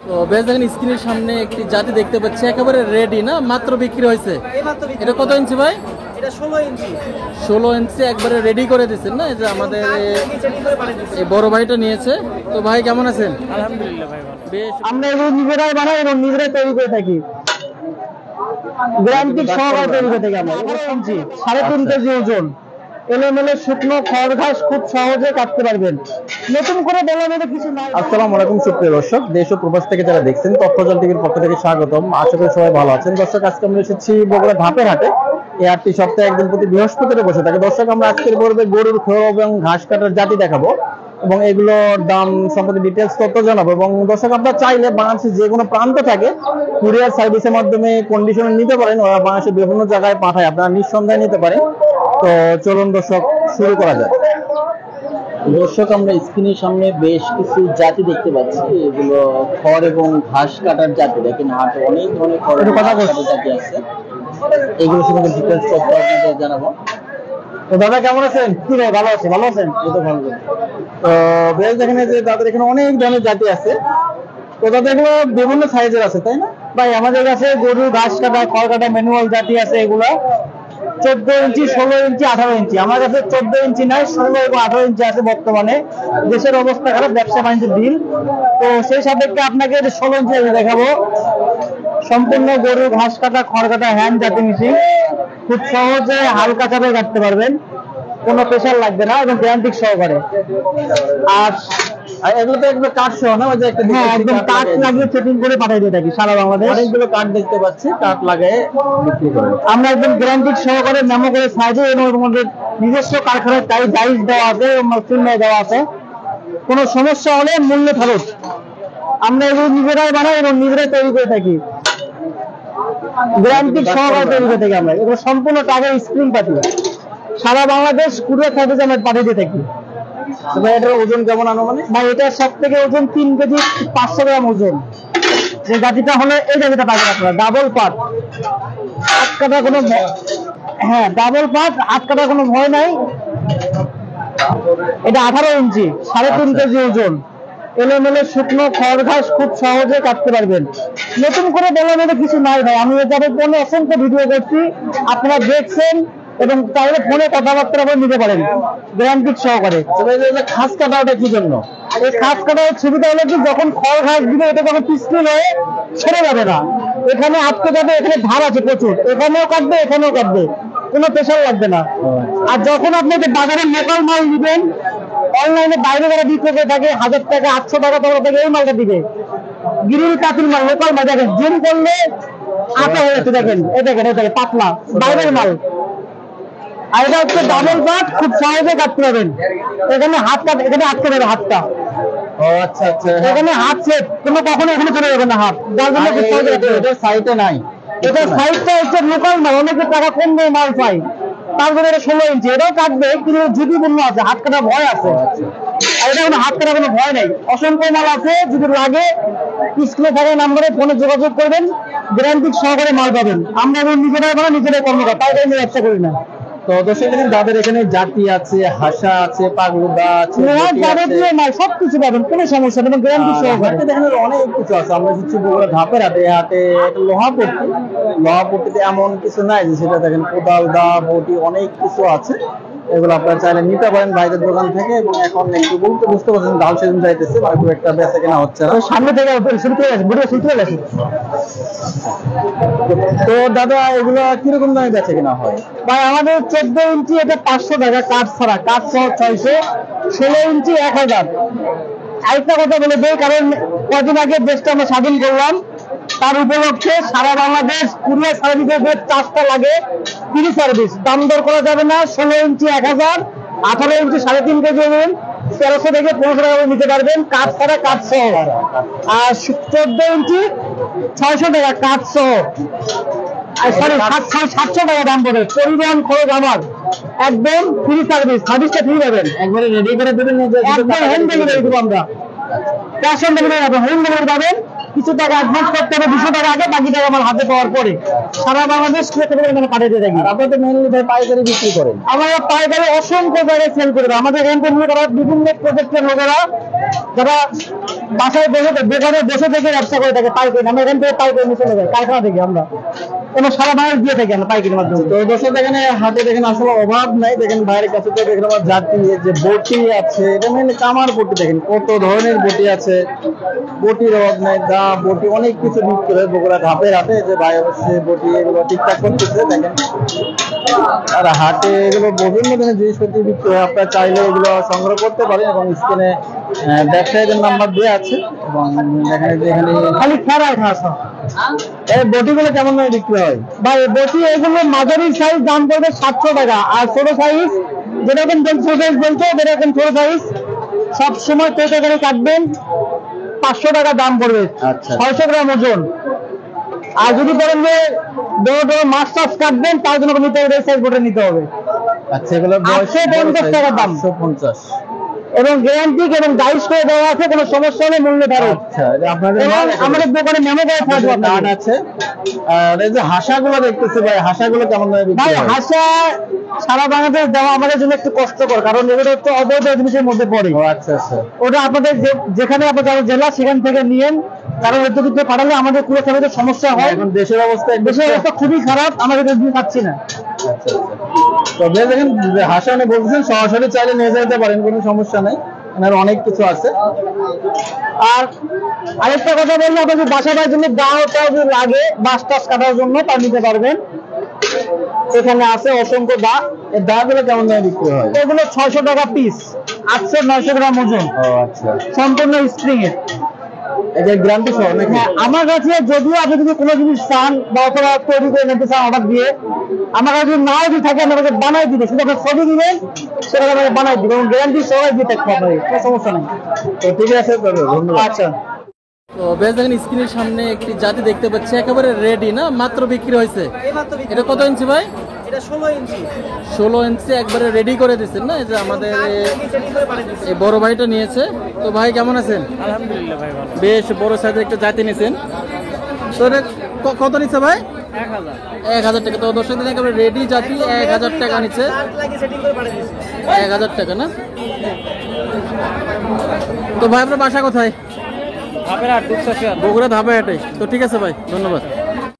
তো বেশ দেখেন স্ক্রিনের সামনে একটি জাতি দেখতে পাচ্ছি, একেবারে রেডি না, মাত্র বিক্রি হয়েছে। এটা কত ইঞ্চি ভাই? এটা 16 ইঞ্চি। 16 ইঞ্চি একবারে রেডি করে দিচ্ছেন না? এই যে আমাদের এই বড় ভাইটা নিয়েছে। তো ভাই কেমন আছেন? আলহামদুলিল্লাহ ভাই ভালো। বেশ, আমরা এগুলো নিজেরাই বানাই এবং নিজেরাই তৈরি করে থাকি। গ্যারান্টি সহকারে তৈরি করে থাকি আমরা। 18 ইঞ্চি 3.5 কেজি ওজন। এলোমেলো শুকনো খড় ঘাস খুব সহজে কাটতে পারবেন। নতুন করে বলার মতো কিছু নাই। আসসালামু আলাইকুম সুপ্রিয় দর্শক, দেশ ও প্রবাস থেকে যারা দেখছেন তথ্যজল টিভির পক্ষ থেকে স্বাগতম। আশা করি সবাই ভালো আছেন। দর্শক, আজকে আমরা এসেছি বগুড়া ধাপের হাটে। এই হাটটি সপ্তাহে একদিন প্রতি বৃহস্পতিবার বসে থাকে। দর্শক, আমরা আজকের পর্বে গরুর খোর এবং ঘাস কাটার জাতি দেখাবো এবং এগুলোর দাম সম্পর্কে ডিটেলস তথ্য জানাবো। এবং দর্শক, আপনারা চাইলে বাংলাদেশের যে কোনো প্রান্ত থেকে কুরিয়ার সার্ভিসের মাধ্যমে কন্ডিশনে নিতে পারেন। ওরা বাংলাদেশের বিভিন্ন জায়গায় পাঠায়, আপনারা নিঃসন্দেহে নিতে পারেন। তো চলুন দর্শক, শুরু করা যায়। দর্শক, আমরা স্ক্রিনের সামনে বেশ কিছু জাতি দেখতে পাচ্ছি। এগুলো খড় এবং ঘাস কাটার জাতি। দেখেন হাটে অনেক ধরনের খড় এবং ঘাস কাটার জাতি আছে। এগুলো সম্পর্কে ডিটেলস তথ্য আপনাদের জানাবো। তো দাদা কেমন আছেন? কি ভাই, ভালো আছে? ভালো আছেন? এই তো ভালো। তো বেশ দেখেন যে তাদের এখানে অনেক ধরনের জাতি আছে। তো তাদের এগুলো বিভিন্ন সাইজের আছে, তাই না ভাই? আমাদের কাছে গরু ঘাস কাটা খড় কাটা ম্যানুয়াল জাতি আছে। এগুলো 14 ইঞ্চি 16 ইঞ্চি 18 ইঞ্চি। আমার কাছে 14 ইঞ্চি নাই, 16 এবং 18 ইঞ্চি আছে। বর্তমানে দেশের অবস্থা খারাপ, ব্যবসা বাণিজ্যের দিন। তো সেই সাপেক্ষে আপনাকে 16 ইঞ্চি আমি দেখাবো। সম্পূর্ণ গরু ঘাস কাটা খড় কাটা হ্যান্ড জাতি মেশিন। খুব সহজে হালকা চাপে কাটতে পারবেন, কোনো প্রেশার লাগবে না এবং গ্যারান্টি সহকারে। আর এগুলো তো একদম কাঠ সহ না? ওই যে একটা হ্যাঁ, একদম কাঠ লাগিয়ে সেটিং করে পাঠিয়ে দিয়ে থাকি সারা বাংলাদেশ। অনেকগুলো কাঠ দেখতে পাচ্ছি, কাঠ লাগায় বিক্রি করে। আমরা একদম গ্যারান্টি সহকারে মেমো করে সাইজে এবং আমাদের নিজস্ব কারখানার ডাইস দেওয়া আছে এবং চিহ্ন দেওয়া আছে। কোনো সমস্যা হলে মূল্য ফেরত। আমরা এগুলো নিজেরাই বানাই এবং নিজেরাই তৈরি করে থাকি। গ্যারান্টি সহকারে তৈরি করে থাকি আমরা। এগুলো সম্পূর্ণ টাকার স্প্রিং পাতি। সারা বাংলাদেশ কুরিয়ার সার্ভিসে আমরা পাঠিয়ে দিয়ে থাকি। তো ভাই, এটার ওজন কেমন আনুমানিক? ভাই, এটা সব থেকে ওজন 3 কেজি 500 গ্রাম ওজন। যে জাতিটা হলো এই জাতিটা পাবেন আপনারা, ডাবল পাট। আটকাটা কোনো হ্যাঁ, ডাবল পাট, আটকাটা কোনো ভয় নাই। এটা 18 ইঞ্চি 3.5 কেজি ওজন। এলোমেলো শুকনো খড় ঘাস খুব সহজে কাটতে পারবেন। নতুন করে বলার মতো কিছু নাই ভাই। আমি এটার ফোনে অসংখ্য ভিডিও করছি, আপনারা দেখছেন এবং চাইলে ফোনে কথাবার্তা বলে নিতে পারেন গ্যারান্টি সহকারে। ঘাস কাটা ওটা কি জন্য? এই ঘাস কাটার সুবিধা হলো কি, যখন খড় ঘাস দিবে এটা যখন পিছল হয়ে ছেড়ে যাবে না, এখানে আটকে যাবে। এখানে ধার আছে প্রচুর, এখানেও কাটবে এখানেও কাটবে, কোনো প্রেশার লাগবে না। আর যখন আপনি বাজারে লোকাল মাল দিবেন, অনলাইনে বাইরে যারা বিক্রি করে থাকে 1000 টাকা 800 টাকা থেকে এই মালটা দিবে। গিরিল কাতির মাল, লোকাল মাল। দেখেন জিম করলে আটা হয়ে যাচ্ছে। দেখেন এই দেখেন এই দেখেন পাতলা বাইরের মাল। আর এটা হচ্ছে ডাবল পাট, খুব সহজে কাটতে পারবেন। এখানে হাত কাট, এখানে আটকে যাবে হাতটা। ও আচ্ছা আচ্ছা। এখানে হাত সেট, কোনো কখনো এখানে চলে যাবে না হাত। যার জন্য খুব সহজে কাটতে পারবেন। এটা সাইটে নাই। এটা সাইজটা হচ্ছে লোকাল মাল, অনেকে টাকা কম দিয়ে মাল পাই। তারপরে এটা 16 ইঞ্চি। এটাও কাটবে কিন্তু ঝুঁকিপূর্ণ আছে, হাত কাটার ভয় আছে। আর এটা কোনো হাত কাটার কোনো ভয় নেই। অসংখ্য মাল আছে, যদি লাগে স্ক্রিনে থাকা নাম্বারে ফোনে যোগাযোগ করবেন, গ্যারান্টি সহকারে মাল পাবেন। আমরা এখন নিজেরাই বানা, নিজেরাই কর্মকর্তা, তাই আমি ব্যবসা করি না। তো দর্শক, যাদের এখানে জাতি আছে, হাসা আছে, পাগলুদা আছে, সবকিছু পাবেন, কোনো সমস্যা নেই, গ্যারান্টি সহকারে। দেখেন অনেক কিছু আছে। আমরা হচ্ছে বগুড়া ধাপের হাটে, হাটে একটা লোহাপট্টিতে এমন কিছু নাই যে সেটা দেখেন কোদাল দা বটি অনেক কিছু আছে। এগুলো আপনারা চাইলে নিতে পারেন ভাইদের দোকান থেকে। এবং এখন একটু বলতে বুঝতে পারছেন ডাল সেদিন যাইতেছে, মানে খুব একটা বেচা কেনা হচ্ছে না। সামনে থেকে শুরু করে গেছে, ভিডিও শুরু করে গেছে। তো দাদা, এগুলো কিরকম দামে বেচা কেনা হয়? ভাই, আমাদের 14 ইঞ্চি এটা 500 টাকা কাঠ ছাড়া, কাঠ সহ 600। 16 ইঞ্চি 1000। আরেকটা কথা বলে দেই, কারণ কদিন আগে দেশটা আমরা স্বাধীন করলাম, তার উপলক্ষে সারা বাংলাদেশ কুরিয়ার সার্ভিসের চার্জটা লাগে ফ্রি সার্ভিস। দাম দর করা যাবে না। 16 ইঞ্চি 1000, 18 ইঞ্চি 3.5 কেজি ওজন 1300 থেকে 1500 টাকা নিতে পারবেন, কাঠ ছাড়া কাঠ সহ। আর 14 ইঞ্চি 600 টাকা কাঠ সহ। সরি, 700 টাকা দাম পড়ে। পরিবহন খরচ আমার, একদম ফ্রি সার্ভিস। সার্ভিসটা ফ্রি পাবেন, একবারে রেডি করে দেবেন, একদম হোম ডেলিভারি দেবো আমরা। ক্যাশ অন ডেলিভারি পাবেন, হোম ডেলিভারি পাবেন। কিছু টাকা অ্যাডভান্স করতে হবে, 200 টাকা আগে, বাকি টাকা আমার হাতে পাওয়ার পরে সারা বাংলাদেশ এখানে পাঠিয়ে দিয়ে থাকি। আপনাদের মেইনলি ভাই পাইকারি বিক্রি করেন? আমরা পাইকারি অসংখ্য জায়গায় সেল করে দেবো। আমাদের এখানে করা বিভিন্ন প্রজেক্টের লোকেরা যারা বাসায় বসে বেকারে বসে থেকে ব্যবসা করে থাকে পাইকারি, আমরা এখান থেকে পাইকারি নিয়ে চলে যাই কারখানা থেকে আমরা, এবং সারা বাংলাদেশ দিয়ে থাকি আমরা পাইকারির মাধ্যমে। তো দর্শক এখানে হাটে দেখেন আসলে অভাব নাই, দেখেন বাইরের কাছে তো দেখেন আমার জাতি যে বটি আছে, এটা মেনলি কামার বটি, দেখেন কত ধরনের বটি আছে, বটির অভাব নাই, দা বটি অনেক কিছু বিক্রি হয় বগুড়া ধাপের হাটে। যে ভাই অবশ্যই বটি এগুলো ঠিকঠাক করতেছে দেখেন। আর হাটে এগুলো বিভিন্ন ধরনের জিনিসপত্র বিক্রি হয়, আপনারা চাইলে এগুলো সংগ্রহ করতে পারেন এবং স্ক্রিনে ব্যবসায়ীদের নাম্বার দেওয়া আছে। এবং দেখেন যে এখানে খালি খেরাই খাওয়া এই বটিগুলো কেমন দামে বিক্রি হয়? ভাই বটি এগুলো মাঝারি সাইজ দাম পড়বে 700 টাকা, আর ছোট সাইজ যেরকম ছোট সাইজ বলছো যেরকম ছোট সাইজ সব সময় কেটে করে কাটবেন 500 টাকা দাম পড়বে, আচ্ছা। 600 গ্রাম ওজন। আর যদি বলেন যে বড় বড় মাছ টাছ কাটবেন তার জন্য নিতে হবে সাইজ বটে নিতে হবে। আচ্ছা, এগুলো 850 টাকা দাম। 850। এবং গ্যারান্টি এবং ডাইস করে দেওয়া আছে, কোনো সমস্যা হলে মূল্য ফেরত। আচ্ছা, এটা আপনাদের এবং আমাদের দোকানে মেমো করে থাকবে কার্ড আছে। আর এই যে হাঁসাগুলো দেখতেছি ভাই, হাঁসাগুলো কেমন দামে বিক্রি ভাই হয়? হাঁসা সারা বাংলাদেশ দেওয়া আমাদের জন্য একটু কষ্টকর, কারণ এগুলো হচ্ছে অবৈধ জিনিসের মধ্যে পড়ে। ও আচ্ছা আচ্ছা। ওটা আপনাদের যেখানে আপনাদের জেলা সেখান থেকে নিয়েন, কারণ এর দিকে পাঠালে আমাদের পুরো ফ্যামিলিতে সমস্যা হয়। এখন দেশের অবস্থা দেশের অবস্থা খুবই খারাপ, আমাদের দিয়ে পাচ্ছি না। আচ্ছা আচ্ছা। তো ভাই দেখেন যে হাঁসা অনেক বলছেন, সরাসরি চাইলে নিয়ে যেতে পারেন, কোনো সমস্যা নাই, এখানে অনেক কিছু আছে। আর আরেকটা কথা বললে, আপনাদের বাসা বাড়ির জন্য দাওটা যদি লাগে বাস টাস কাটার জন্য তা নিতে পারবেন। এখানে আছে অসংখ্য দা। এই দাগুলো কেমন দামে বিক্রি হয়? এগুলো 600 টাকা পিস, 800-900 গ্রাম ওজন, ও আচ্ছা। সম্পূর্ণ স্প্রিং এর। এই যে গ্যারান্টি সহ নাকি? হ্যাঁ, আমার কাছে যদিও আপনি যদি কোনো জিনিস চান বা অথবা তৈরি করে নিতে চান অর্ডার দিয়ে, আমার কাছে যদি নাও যদি থাকে আমাকে বানাই দিবে, শুধু আপনার ছবি দিবেন সেটা আমাকে বানাই দিবে, এবং গ্যারান্টি সহ দিয়ে থাকতে হবে, কোনো সমস্যা নেই। তো ঠিক আছে, তবে ধন্যবাদ। আচ্ছা, তো বেশ দেখেন স্ক্রিনের সামনে একটি জাতি দেখতে পাচ্ছি, একেবারে রেডি না, মাত্র বিক্রি হয়েছে। এটা কত ইঞ্চি ভাই? এটা 16 ইঞ্চি। 16 ইঞ্চি একবারে রেডি করে দিচ্ছেন না? এই যে আমাদের এই বড় ভাইটা নিয়েছে। তো ভাই কেমন আছেন? আলহামদুলিল্লাহ ভাই, ভালো। বেশ বড় সাইজের একটা জাতি নিয়েছেন। তো এটা কত নিচ্ছে ভাই? 1000 টাকা। তো দর্শকদের একেবারে রেডি জাতি 1000 টাকা নিচ্ছে। 1000 টাকা না? তো ভাই আপনার বাসা কোথায়? ধাপের হাট, বগুড়া ধাপে হাটে। তো ঠিক আছে ভাই, ধন্যবাদ।